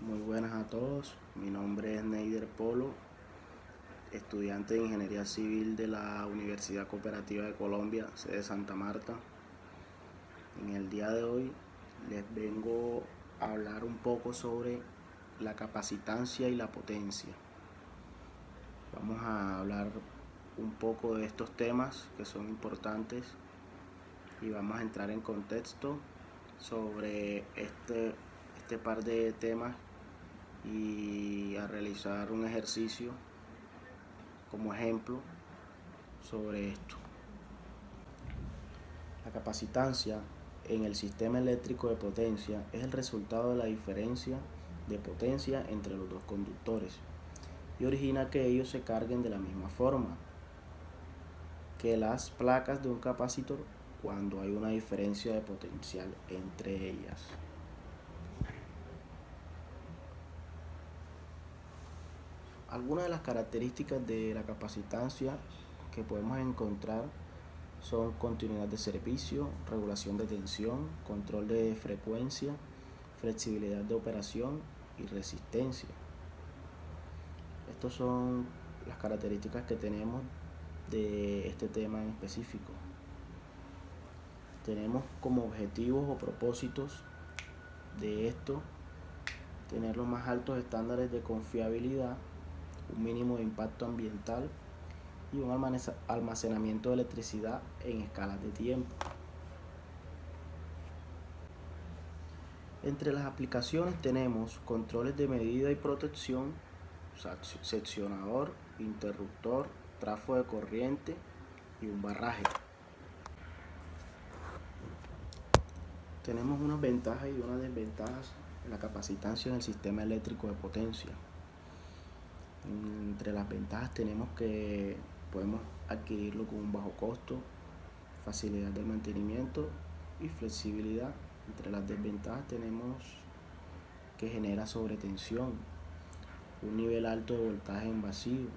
Muy buenas a todos, mi nombre es Neider Polo, estudiante de Ingeniería Civil de la Universidad Cooperativa de Colombia, sede Santa Marta. En el día de hoy les vengo a hablar un poco sobre la capacitancia y la potencia. Vamos a hablar un poco de estos temas que son importantes y vamos a entrar en contexto sobre este par de temas y a realizar un ejercicio como ejemplo sobre esto. La capacitancia en el sistema eléctrico de potencia es el resultado de la diferencia de potencia entre los dos conductores y origina que ellos se carguen de la misma forma que las placas de un capacitor cuando hay una diferencia de potencial entre ellas. Algunas de las características de la capacitancia que podemos encontrar son continuidad de servicio, regulación de tensión, control de frecuencia, flexibilidad de operación y resistencia. Estas son las características que tenemos de este tema en específico. Tenemos como objetivos o propósitos de esto tener los más altos estándares de confiabilidad, un mínimo de impacto ambiental y un almacenamiento de electricidad en escalas de tiempo. Entre las aplicaciones tenemos controles de medida y protección, seccionador, interruptor, trafo de corriente y un barraje. Tenemos unas ventajas y unas desventajas en la capacitancia en el sistema eléctrico de potencia. Entre las ventajas tenemos que podemos adquirirlo con un bajo costo, facilidad del mantenimiento y flexibilidad. Entre las desventajas tenemos que genera sobretensión, un nivel alto de voltaje en vacío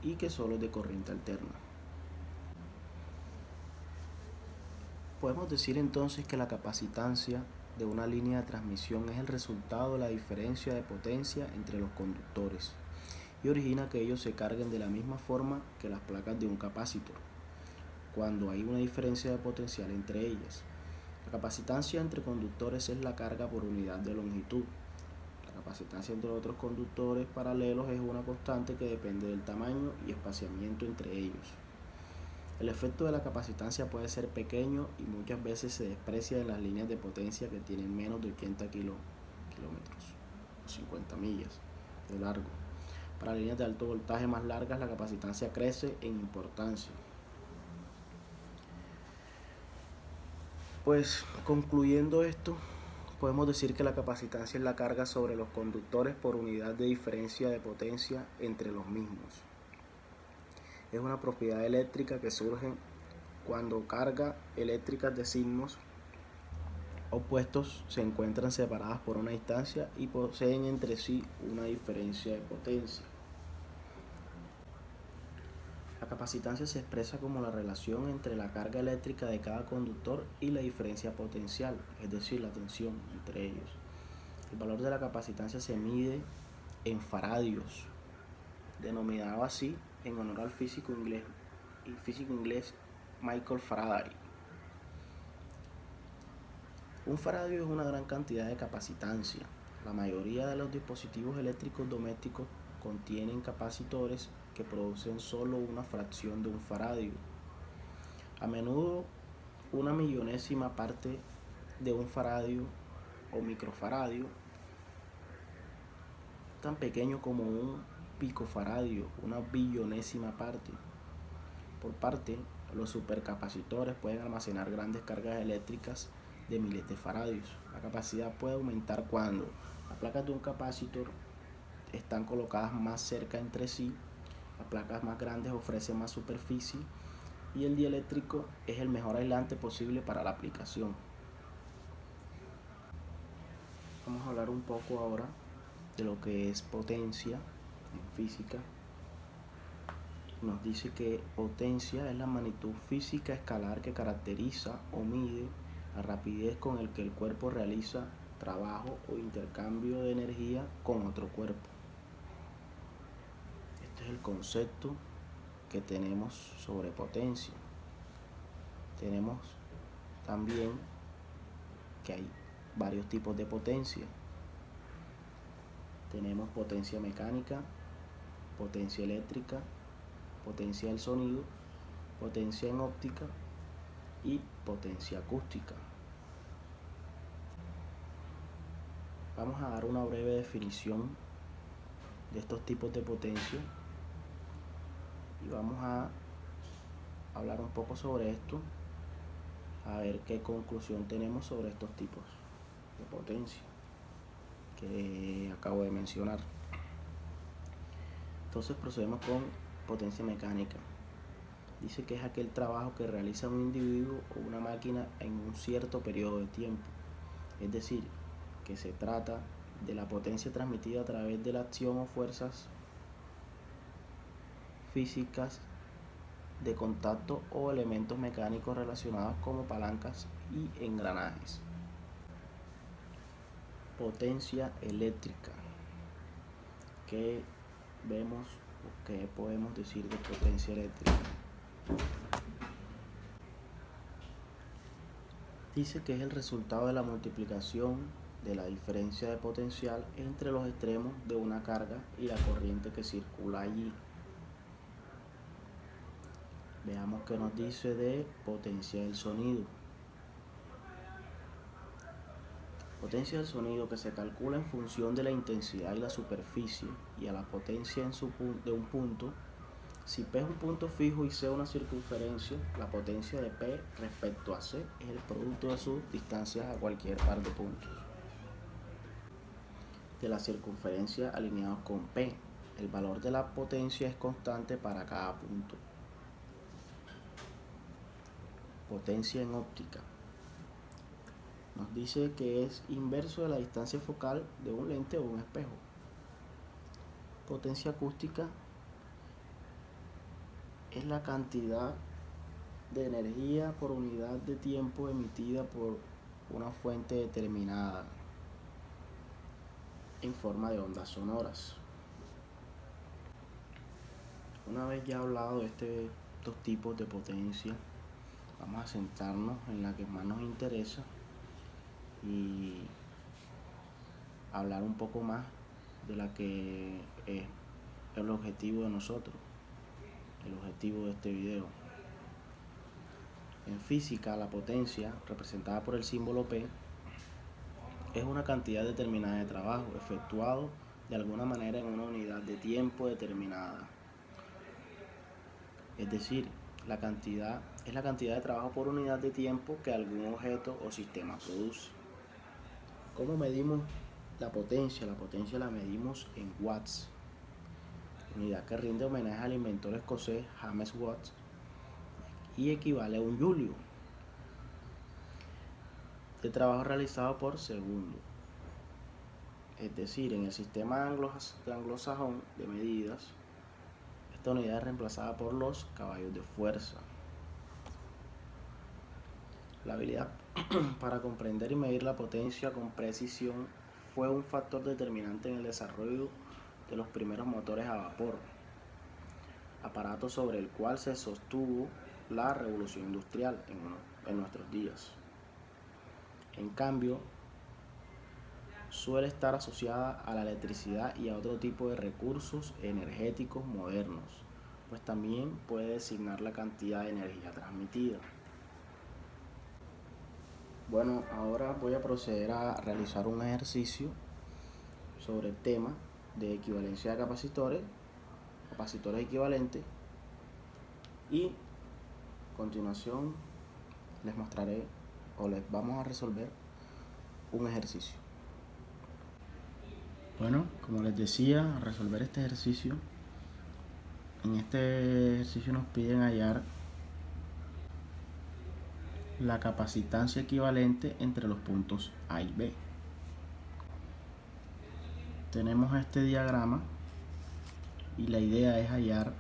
y que solo es de corriente alterna. Podemos decir entonces que la capacitancia de una línea de transmisión es el resultado de la diferencia de potencia entre los conductores y origina que ellos se carguen de la misma forma que las placas de un capacitor cuando hay una diferencia de potencial entre ellas. La capacitancia entre conductores es la carga por unidad de longitud. La capacitancia entre otros conductores paralelos es una constante que depende del tamaño y espaciamiento entre ellos. El efecto de la capacitancia puede ser pequeño y muchas veces se desprecia en las líneas de potencia que tienen menos de 80 kilómetros o 50 millas de largo. Para líneas de alto voltaje más largas, la capacitancia crece en importancia. Pues concluyendo esto, podemos decir que la capacitancia es la carga sobre los conductores por unidad de diferencia de potencia entre los mismos. Es una propiedad eléctrica que surge cuando cargas eléctricas de signos opuestos se encuentran separadas por una distancia y poseen entre sí una diferencia de potencia. La capacitancia se expresa como la relación entre la carga eléctrica de cada conductor y la diferencia potencial, es decir, la tensión entre ellos. El valor de la capacitancia se mide en faradios, denominado así en honor al físico inglés Michael Faraday. Un faradio es una gran cantidad de capacitancia. La mayoría de los dispositivos eléctricos domésticos contienen capacitores que producen solo una fracción de un faradio. A menudo una millonésima parte de un faradio o microfaradio, tan pequeño como un picofaradio, una billonésima parte. Por parte, los supercapacitores pueden almacenar grandes cargas eléctricas de miles de faradios. La capacidad puede aumentar cuando las placas de un capacitor están colocadas más cerca entre sí, las placas más grandes ofrecen más superficie y el dieléctrico es el mejor aislante posible para la aplicación. Vamos a hablar un poco ahora de lo que es potencia en física. Nos dice que potencia es la magnitud física escalar que caracteriza o mide la rapidez con la que el cuerpo realiza trabajo o intercambio de energía con otro cuerpo. Este es el concepto que tenemos sobre potencia. Tenemos también que hay varios tipos de potencia. Tenemos potencia mecánica, potencia eléctrica, potencia del sonido, potencia en óptica y potencia acústica. Vamos a dar una breve definición de estos tipos de potencia y vamos a hablar un poco sobre esto, a ver qué conclusión tenemos sobre estos tipos de potencia que acabo de mencionar. Entonces procedemos con potencia mecánica. Dice que es aquel trabajo que realiza un individuo o una máquina en un cierto periodo de tiempo. Es decir, que se trata de la potencia transmitida a través de la acción o fuerzas físicas de contacto o elementos mecánicos relacionados como palancas y engranajes. Potencia eléctrica. ¿Qué vemos o qué podemos decir de potencia eléctrica? Dice que es el resultado de la multiplicación de la diferencia de potencial entre los extremos de una carga y la corriente que circula allí. Veamos qué nos dice de potencia del sonido. Potencia del sonido que se calcula en función de la intensidad y la superficie y a la potencia de un punto. Si P es un punto fijo y C una circunferencia, la potencia de P respecto a C es el producto de sus distancias a cualquier par de puntos de la circunferencia alineados con P. El valor de la potencia es constante para cada punto. Potencia en óptica. Nos dice que es inverso de la distancia focal de un lente o un espejo. Potencia acústica es la cantidad de energía por unidad de tiempo emitida por una fuente determinada en forma de ondas sonoras. Una vez ya hablado de estos tipos de potencia, vamos a centrarnos en la que más nos interesa y hablar un poco más de la que es el objetivo de nosotros, el objetivo de este video. En física, la potencia, representada por el símbolo P, es una cantidad determinada de trabajo efectuado de alguna manera en una unidad de tiempo determinada. Es decir, la cantidad es la cantidad de trabajo por unidad de tiempo que algún objeto o sistema produce. ¿Cómo medimos la potencia? La potencia la medimos en watts, unidad que rinde homenaje al inventor escocés James Watt y equivale a un joule de trabajo realizado por segundo. Es decir, en el sistema anglosajón de medidas, esta unidad es reemplazada por los caballos de fuerza. La habilidad para comprender y medir la potencia con precisión fue un factor determinante en el desarrollo de los primeros motores a vapor, aparato sobre el cual se sostuvo la revolución industrial en nuestros días. En cambio, suele estar asociada a la electricidad y a otro tipo de recursos energéticos modernos, pues también puede designar la cantidad de energía transmitida. Bueno, ahora voy a proceder a realizar un ejercicio sobre el tema de equivalencia de capacitores equivalentes, y a continuación les mostraré o les vamos a resolver un ejercicio. Bueno, como les decía, resolver este ejercicio. En este ejercicio nos piden hallar la capacitancia equivalente entre los puntos A y B. Tenemos este diagrama y la idea es hallar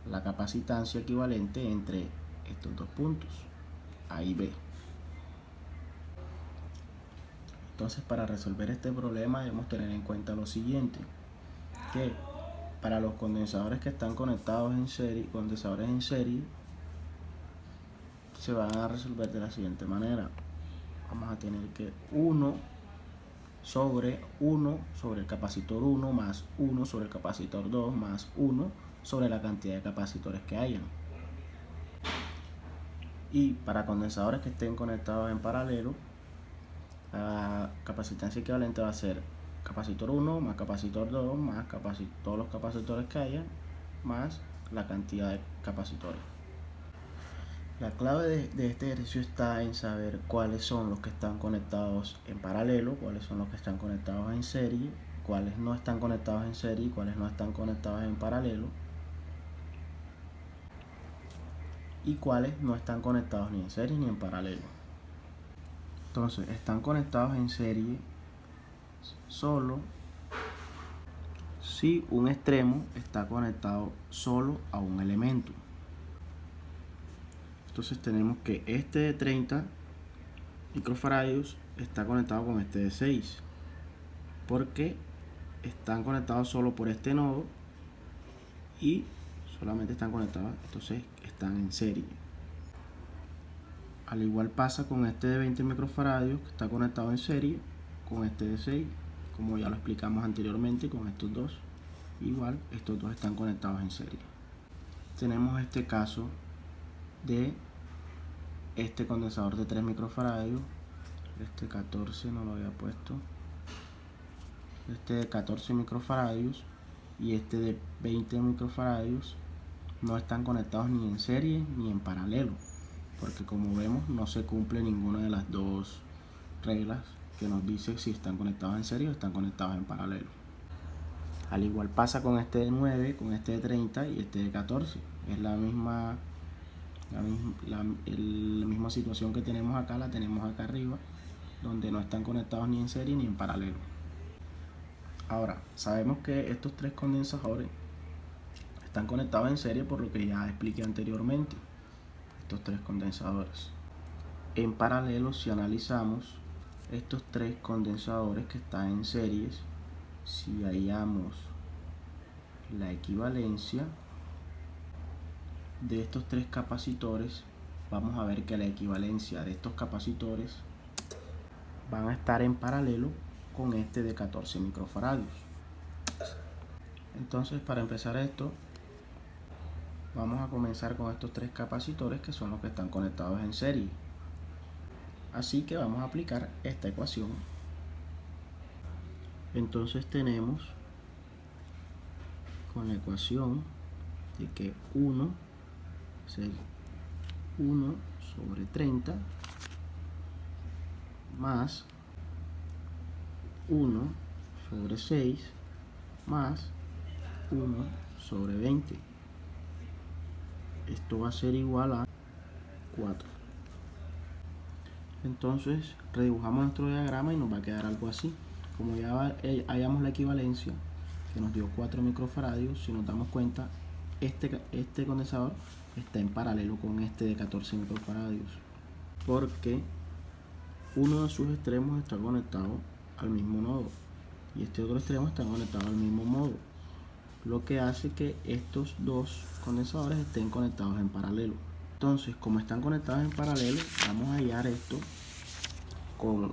la capacitancia equivalente entre estos dos puntos, A y B. Entonces, para resolver este problema debemos tener en cuenta lo siguiente, que para los condensadores que están conectados en serie, se van a resolver de la siguiente manera. Vamos a tener que 1 sobre el capacitor 1 más 1 sobre el capacitor 2 más 1 sobre la cantidad de capacitores que hayan. Y para condensadores que estén conectados en paralelo, la capacitancia equivalente va a ser capacitor 1 más capacitor 2 más todos los capacitores que hayan más la cantidad de capacitores. La clave de este ejercicio está en saber cuáles son los que están conectados en paralelo, cuáles son los que están conectados en serie, cuáles no están conectados en serie y cuáles no están conectados en paralelo, y cuáles no están conectados ni en serie ni en paralelo. Entonces, están conectados en serie solo si un extremo está conectado solo a un elemento. Entonces tenemos que este de 30 microfarados está conectado con este de 6, porque están conectados solo por este nodo y solamente están conectados, entonces están en serie. Al igual pasa con este de 20 microfarados que está conectado en serie con este de 6, como ya lo explicamos anteriormente con estos dos. Igual estos dos están conectados en serie. Tenemos este caso de este condensador de 3 microfarados, este 14 no lo había puesto, este de 14 microfarados y este de 20 microfarados no están conectados ni en serie ni en paralelo, porque como vemos no se cumple ninguna de las dos reglas que nos dice si están conectados en serie o están conectados en paralelo. Al igual pasa con este de 9, con este de 30 y este de 14. Es la misma situación que tenemos acá, la tenemos acá arriba, donde no están conectados ni en serie ni en paralelo. Ahora, sabemos que estos tres condensadores están conectados en serie por lo que ya expliqué anteriormente, estos tres condensadores. En paralelo, si analizamos estos tres condensadores que están en series, si hallamos la equivalencia de estos tres capacitores, vamos a ver que la equivalencia de estos capacitores van a estar en paralelo con este de 14 microfarados. Entonces, para empezar esto, vamos a comenzar con estos tres capacitores que son los que están conectados en serie. Así que vamos a aplicar esta ecuación. Entonces tenemos con la ecuación de que 1 sobre 30 más 1 sobre 6 más 1 sobre 20. Esto va a ser igual a 4. Entonces redibujamos nuestro diagrama y nos va a quedar algo así. Como ya hallamos la equivalencia que nos dio 4 microfarados, si nos damos cuenta, este condensador está en paralelo con este de 14 microfarados, porque uno de sus extremos está conectado al mismo nodo y este otro extremo está conectado al mismo nodo, lo que hace que estos dos condensadores estén conectados en paralelo. Entonces, como están conectados en paralelo, vamos a hallar esto con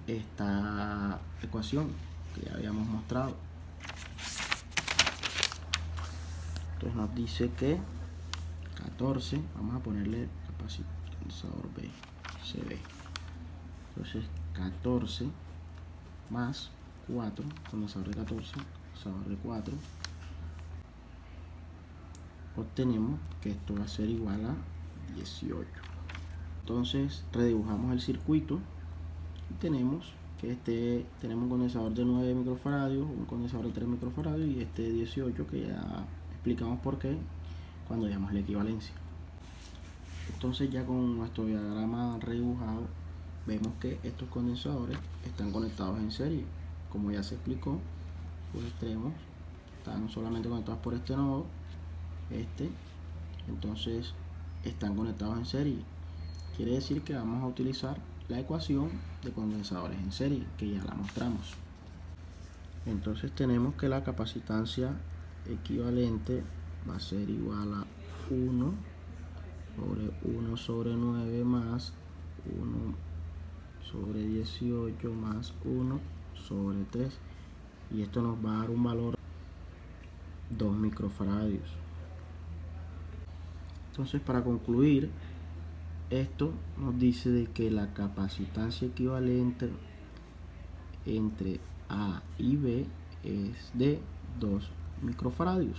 esta ecuación que ya habíamos mostrado. Entonces nos dice que 14, vamos a ponerle capacitor B, CB. Entonces 14 más 4, condensador de 14, condensador de 4, obtenemos que esto va a ser igual a 18. Entonces redibujamos el circuito y tenemos que tenemos un condensador de 9 microfarados, un condensador de 3 microfarados y este de 18, que ya explicamos por qué cuando veamos la equivalencia. Entonces ya con nuestro diagrama redibujado vemos que estos condensadores están conectados en serie. Como ya se explicó, los extremos están solamente conectados por este nodo, entonces están conectados en serie. Quiere decir que vamos a utilizar la ecuación de condensadores en serie, que ya la mostramos. Entonces tenemos que la capacitancia equivalente va a ser igual a 1 sobre 9 más 1 sobre 18 más 1 sobre 3, y esto nos va a dar un valor 2 microfaradios. Entonces, para concluir, esto nos dice de que la capacitancia equivalente entre A y B es de 2 microfaradios.